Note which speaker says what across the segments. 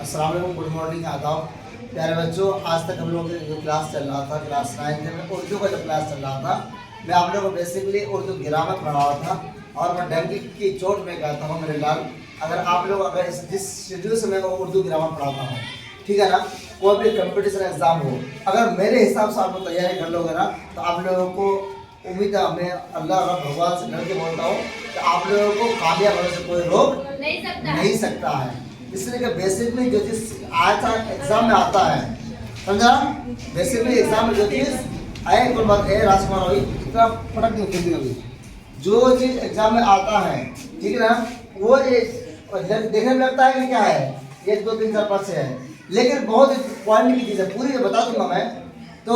Speaker 1: अस्सलाम वालेकुम, good morning, आदाब प्यारे बच्चों। आज तक हम लोगों का जो क्लास चल रहा था, क्लास 9 में उर्दू का जो क्लास चल रहा था, मैं आप लोगों को बेसिकली उर्दू ग्रामर पढ़ा रहा था और मैं डंकी की चोट में कहता हूँ मेरे लाल, अगर आप लोग अगर जिस शेड्यूल से मैं उर्दू ग्रामर पढ़ाता हूँ, ठीक है ना, कोई भी कंपटीशन एग्जाम हो, अगर मेरे हिसाब से आप लोग तैयारी कर लोगे ना तो आप लोगों को उम्मीद है, मैं अल्लाह भगवान से डर के बोलता हूँ कि आप लोगों को कामयाब होने से कोई रोक नहीं सकता है। इसलिए कि बेसिकली जो चीज़ आता एग्जाम में आता है, समझा, बेसिकली एग्जाम में जो चीज़ आए कोई बात है राजकुमार हुई इतना फटक नहीं खेलती अभी, जो चीज़ एग्जाम में आता है, ठीक है ना, वो देखने में लगता है कि क्या है, 1 2 3 4 5 6 है, लेकिन बहुत क्वालिटी की चीज़ है, पूरी बता दूंगा मैं। तो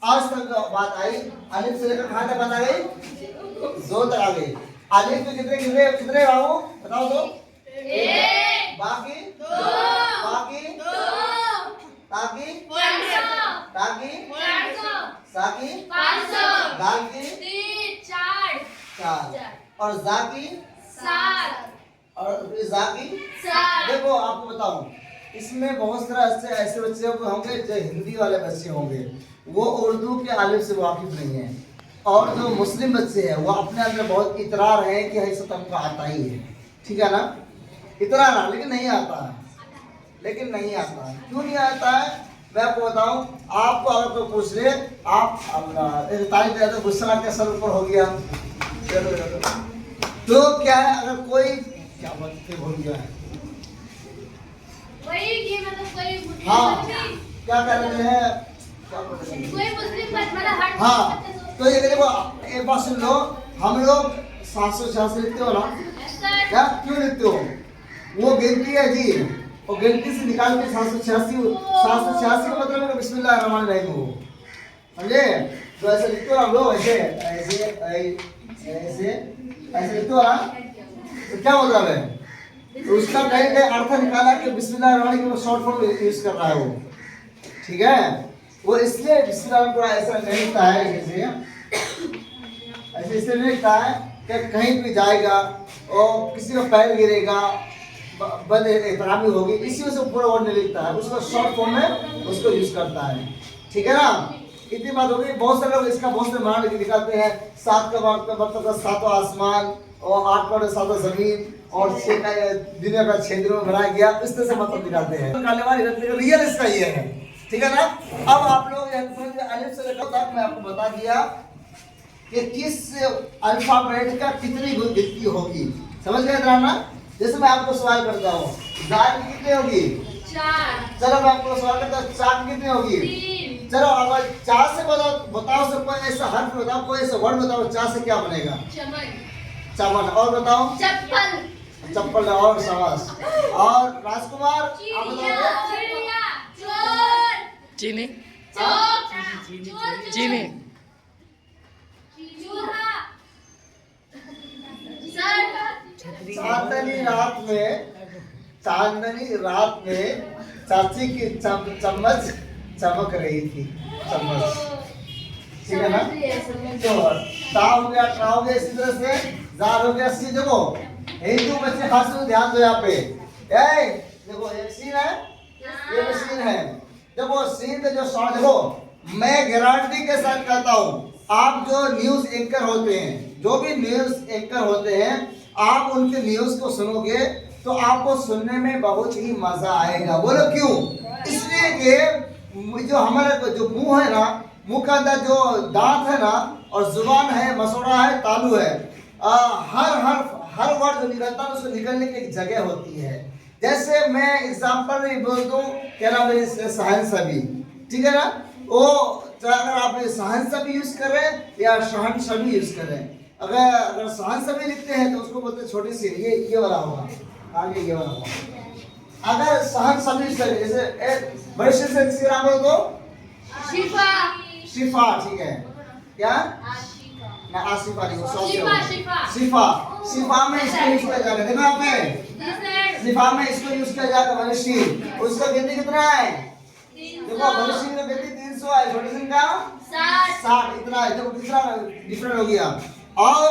Speaker 1: आज तक बात आई अलिफ से लेकर कहाँ तक बात आ गई, 2 तक आ गई। अलिफ में कितने कितने कितने बाबू बताओ तो, 1, बाकी 2, बाकी 2, ताकि 500, ताकि 400, साकी 500, गाल की 3 4 और जाकी 7 और जाकी 7। देखो आपको बताऊं, इसमें बहुत सारे ऐसे बच्चे होंगे जो हिंदी वाले बच्चे होंगे, वो उर्दू के अलिफ से वाकिफ नहीं है, और जो मुस्लिम बच्चे हैं वो अपने अंदर बहुत इतरार है कि ये सब हमको आता ही है, ठीक है ना, इतरार है लेकिन नहीं आता है, लेकिन नहीं आता है। क्यों नहीं आता है मैं आपको बताऊं। आपको अगर कोई पूछ ले, आप तारीफ दिया तो गुस्सा के सर ऊपर हो गया, तो क्या है, अगर कोई क्या बात भूल गया है
Speaker 2: वही कि मतलब कोई
Speaker 1: हाँ क्या कर रहे हैं,
Speaker 2: कोई मुस्लिम मतलब हट,
Speaker 1: हाँ तो ये देखो एक बात सुन लो, हम लोग 786 लिखते हो ना, क्या क्यों लिखते हो, वो गिनती है जी, और गिनती से निकाल के 786 का मतलब है बिस्मिल्लाह रहमान रहीम हो, समझे। तो ऐसे लिखते हो हम लोग, ऐसे ऐसे ऐसे ऐसे लिखते हो ना, तो क्या मतलब है, तो उसका कहीं कहीं अर्थ निकाला कि बिस्मिल्लाह रहमान रहीम शॉर्ट फॉर्म यूज कर रहा है वो, ठीक है, वो इसलिए बिस्मिल्लाह को ऐसा नहीं लिखता है, ऐसे इसलिए नहीं लिखता है कि कहीं भी जाएगा और किसी का पैर गिरेगा, बद एहतरामी होगी, इसी से पूरा वर्ड नहीं लिखता है, उसको शॉर्ट फॉर्म में उसको यूज करता है, ठीक है ना। इतनी बात हो गई। बहुत सारे लोग इसका बहुत से मान निकालते हैं, 7 का मतलब 7वां आसमान और 8 का 7वां जमीन और 6 का दुनिया का 6 दिनों में बनाया गया, इस तरह से मतलब निकालते हैं। रियल इसका ये है, ठीक है ना। अब आप लोग अलिफ से लेकर तक मैं आपको बता दिया कि किस अल्फाबेट का कितनी गिनती होगी, समझ गए ना। जैसे मैं आपको सवाल करता हूँ, दाल की कितनी होगी, 4। चलो मैं आपको सवाल करता हूँ, चार की कितनी होगी, 3। चलो अगर 4 से बताओ सब कोई ऐसा हर्फ बताओ, कोई ऐसा वर्ड बताओ, 4 से क्या बनेगा, चमन। और बताओ चप्पल, चप्पल और शाबाश। और राजकुमार आप बताओ,
Speaker 3: चीनी,
Speaker 2: चीनी,
Speaker 1: चांदनी रात में चाची की चम्मच चमक रही थी, चम्मच, ठीक है ना। तो ता हो गया, ट्रा हो गया, इसी तरह से जाल हो गया, सी। देखो हिंदू बच्चे खास तौर ध्यान दो यहाँ पे, देखो एक सीन है, ये मशीन है, देखो सीन पे जो शॉट, देखो मैं गारंटी के साथ कहता हूँ, आप जो न्यूज एंकर होते हैं, जो भी न्यूज एंकर होते हैं, आप उनके न्यूज को सुनोगे तो आपको सुनने में बहुत ही मजा आएगा। बोलो क्यों, इसलिए कि जो हमारा जो मुंह है ना, मुंह के अंदर जो दांत है ना और जुबान है, मसोड़ा है, तालू है, हर वर्ड जो निकलता है उसको निकलने की एक जगह होती है। जैसे मैं एग्जाम्पल बोल दूं, क्या नाम है, शहनशाह, ठीक है ना, वो अगर आप शहनशाह भी यूज कर रहे हैं या शहनशाह भी यूज कर रहे हैं, अगर शहनशाह भी लिखते हैं तो उसको बोलते हैं छोटी सी, ये वाला होगा, आगे ये वाला होगा। अगर शहनशाह भी यूज करें, जैसे बड़े शेर से किसके नाम बोल दो,
Speaker 2: शिफा,
Speaker 1: शिफा, ठीक है, क्या ना, आशिफा नहीं, शिफा, शिफा में इसको यूज किया जाएगा, देखो आपने शिफा में इसको यूज किया जाएगा, मनुष्य, उसका गिनती कितना है, देखो मनुष्य की गिनती 300 है, छोटे सिंह का 60, इतना है, देखो कितना डिफरेंट हो गया। और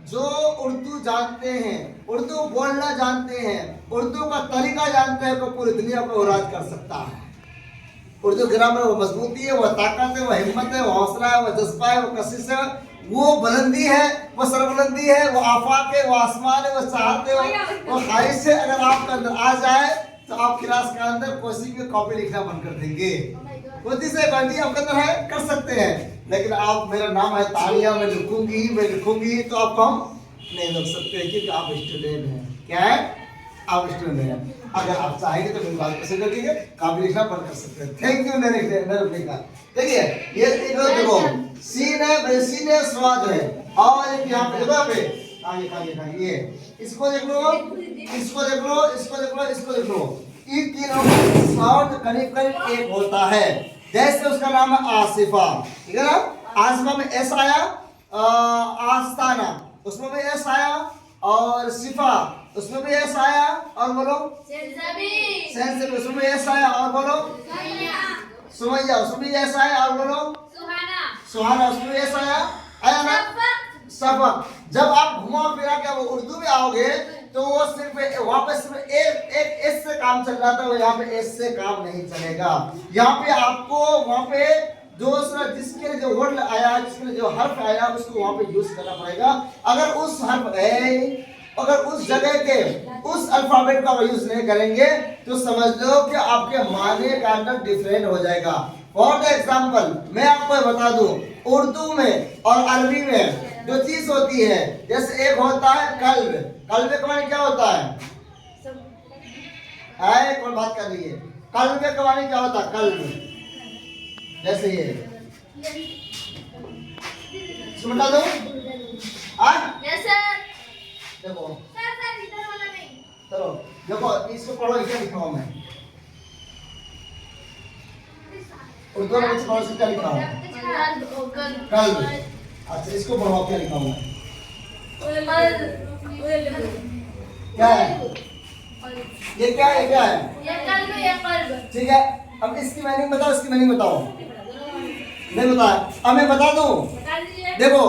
Speaker 1: जो उर्दू जानते हैं, उर्दू बोलना जानते हैं, उर्दू का तरीका जानते हैं, वो पूरी दुनिया को राज कर सकता है। उर्दू ग्रामर वो मजबूती है, वो ताकत है, वो हिम्मत है, वो हौसला है, वो जज्बा है, वो कशिश है, वो बुलंदी है, वो सरबुलंदी है, वो आफाक है, वो आसमान है, वो चाहत है, वो ख्वाहिश है। अगर आपके अंदर आ जाए तो आप क्लास के अंदर कोई भी कॉपी लिखना बंद कर देंगे। कोई से क्वालिटी आपके अंदर है, कर सकते हैं। लेकिन आप, मेरा नाम है तानिया, मैं लिखूंगी तो आप हम नहीं लिख सकते क्योंकि आप स्टूडेंट हैं। क्या है? आप स्टूडेंट हैं। अगर आप चाहेंगे तो मेरी बात पसंद रखिएगा, कॉपी लिखना बंद कर सकते हैं। Thank you. देखिए ये देखो सीन है, सीन है, स्वाद है, और एक यहाँ पे देखो, पे ये इसको देख लो, इसको देख लो, इसको देख लो, इसको देख लो। इन तीनों का साउंड करीब करीब एक होता है। जैसे उसका नाम है आसिफा, ठीक है ना? आसिफा में एस आया, आस्ताना उसमें भी एस आया, और सिफा उसमें भी एस आया, और बोलो सेंसबी उसमें भी एस आया, और बोलो सुमैया उसमें भी एस आया, और बोलो सुहाना उसमें भी एस आया ना? सबक। जब आप घुमा फिरा के वो उर्दू में आओगे तो वो सिर्फ वहाँ पे सिर्फ एक एस से काम चल रहा था, वो यहाँ पे एस से काम नहीं चलेगा। यहाँ पे आपको वहाँ पे जिसके लिए जो वर्ड आया, जिसके लिए जो हर्फ आया, उसको वहाँ पे यूज करना पड़ेगा। अगर उस हर्फ अगर उस जगह के उस अल्फाबेट का यूज नहीं करेंगे तो समझ लो कि आपके माने का अंदर डिफरेंट हो जाएगा। फॉर एग्जाम्पल मैं आपको बता दूं, उर्दू में और अरबी में जो चीज होती है, जैसे एक होता है कल्ब। कल्ब के माने क्या होता है? कौन बात कर रही है? कल्ब के माने क्या होता है? कल्ब जैसे ये बता दो। देखो चलो देखो, इसको पढ़ो, क्या लिखा हूं मैं उर्दू में? क्या लिखा हूं? कल्ब। अच्छा इसको पढ़ो, क्या लिखा हूं मैं? क्या है ये? क्या है? क्या है? ठीक है, अब इसकी मीनिंग बताओ, इसकी मीनिंग बताओ। नहीं बताया, अब मैं बता दूं। देखो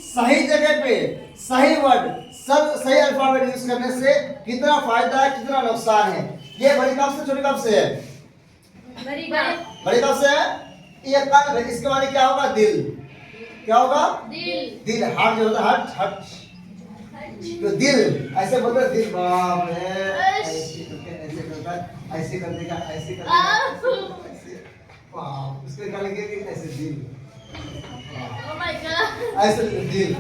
Speaker 1: सही जगह पे सही वर्ड, सब सही अल्फाबेट यूज करने से कितना फायदा है, कितना नुकसान है। ये बड़ी कप से छोटी कप से है? बड़ी कप से है। ये कल्ब है, इसके माने क्या होगा? दिल। क्या होगा? दिल। हार्ट जो होता है, हार्ट तो दिल ऐसे बोलते हैं, दिल। बाप रे, ऐसे करता है, ऐसे कर देगा, ऐसे कर देगा, ऐसे। वाह, उसके निकालेंगे कि ऐसे दिल, ऐसे दिल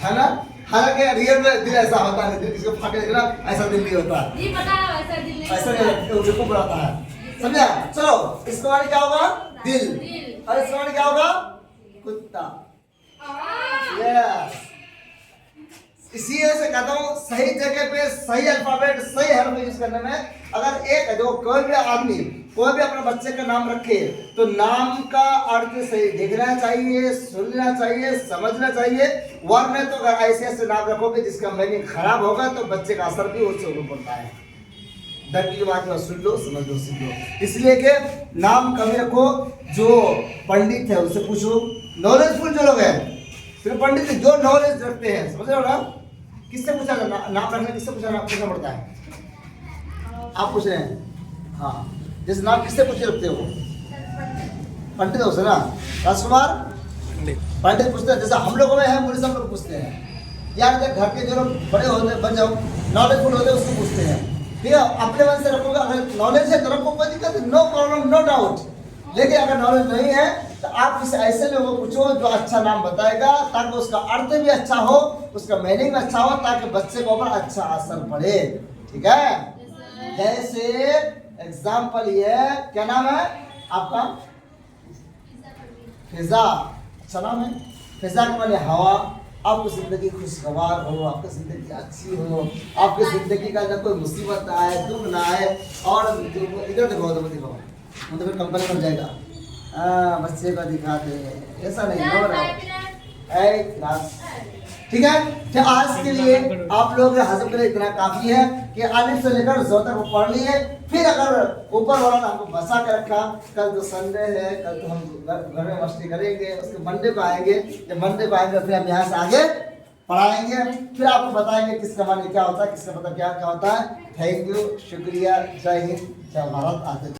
Speaker 1: है ना? हालांकि रियल में दिल ऐसा होता है, दिल किसको फाटे देगा ऐसा दिल नहीं होता है, ऐसा नहीं उसको बुलाता है। समझा? चलो इसके बारे क्या होगा? दिल। और इसके बारे क्या होगा? कुत्ता। यस, इसी से कहता हूँ सही जगह पे सही अल्फाबेट, सही हर्फ यूज करने में। अगर एक जो कोई भी आदमी कोई भी अपने बच्चे का नाम रखे तो नाम का अर्थ सही देखना चाहिए, सुनना चाहिए, समझना चाहिए। वरना तो अगर ऐसे ऐसे नाम रखोगे जिसका मीनिंग खराब होगा तो बच्चे का असर भी उससे ऊपर पड़ता है। डर की बात में सुन लो, समझ लो, सीख लो। इसलिए कि नाम कभी रखो, जो पंडित है उससे पूछो, नॉलेजफुल जो लोग हैं, सिर्फ पंडित जो नॉलेज रखते हैं, समझ रहे हो ना? किससे पूछा नाम रखना, किससे पूछना पड़ता है? आप पूछ रहे हैं, हाँ। जैसे नाम किससे पूछ रखते हो? पंडित हो ना? राजकुमार पंडित पूछते हैं। जैसे हम लोगों में है पुलिस, हम लोग पूछते हैं यार, घर के जो लोग बड़े होते बन जाओ, नॉलेजफुल होते हैं, उसको पूछते हैं। ठीक है, अपने मन से रखोगे, अगर नॉलेज है तो रखो, कोई दिक्कत नहीं, नो प्रॉब्लम, नो डाउट। लेकिन अगर नॉलेज नहीं है तो आप इसे ऐसे लोगों को पूछो जो अच्छा नाम बताएगा, ताकि उसका अर्थ भी अच्छा हो, उसका मीनिंग अच्छा हो, ताकि बच्चे को ऊपर अच्छा असर पड़े। ठीक है, जैसे एग्जाम्पल ये क्या नाम है आपका? फिजा। अच्छा नाम है फिजा के माने हवा। आपकी जिंदगी खुशगवार हो, आपकी जिंदगी अच्छी हो, आपकी जिंदगी का ना कोई मुसीबत आए, दुख ना आए। और इधर देखो, तो फिर कंपनी बन जाएगा। बच्चे को दिखाते, ऐसा नहीं हो रहा है। ठीक है, तो आज के लिए आप लोग हजम के लिए इतना काफी है कि अलिफ से लेकर ज़ तक पढ़ लिए। फिर अगर ऊपर वाला ने हमको बसा के रखा, कल तो संडे है, कल तो हम घर में मस्ती करेंगे, उसके मंडे को आएंगे। जब मंडे को आएंगे फिर हम यहाँ से आगे पढ़ाएंगे, फिर आपको बताएंगे किसका माने क्या होता है, किसका मतलब क्या क्या होता है। थैंक यू, शुक्रिया, जय हिंद, जय भारत। आते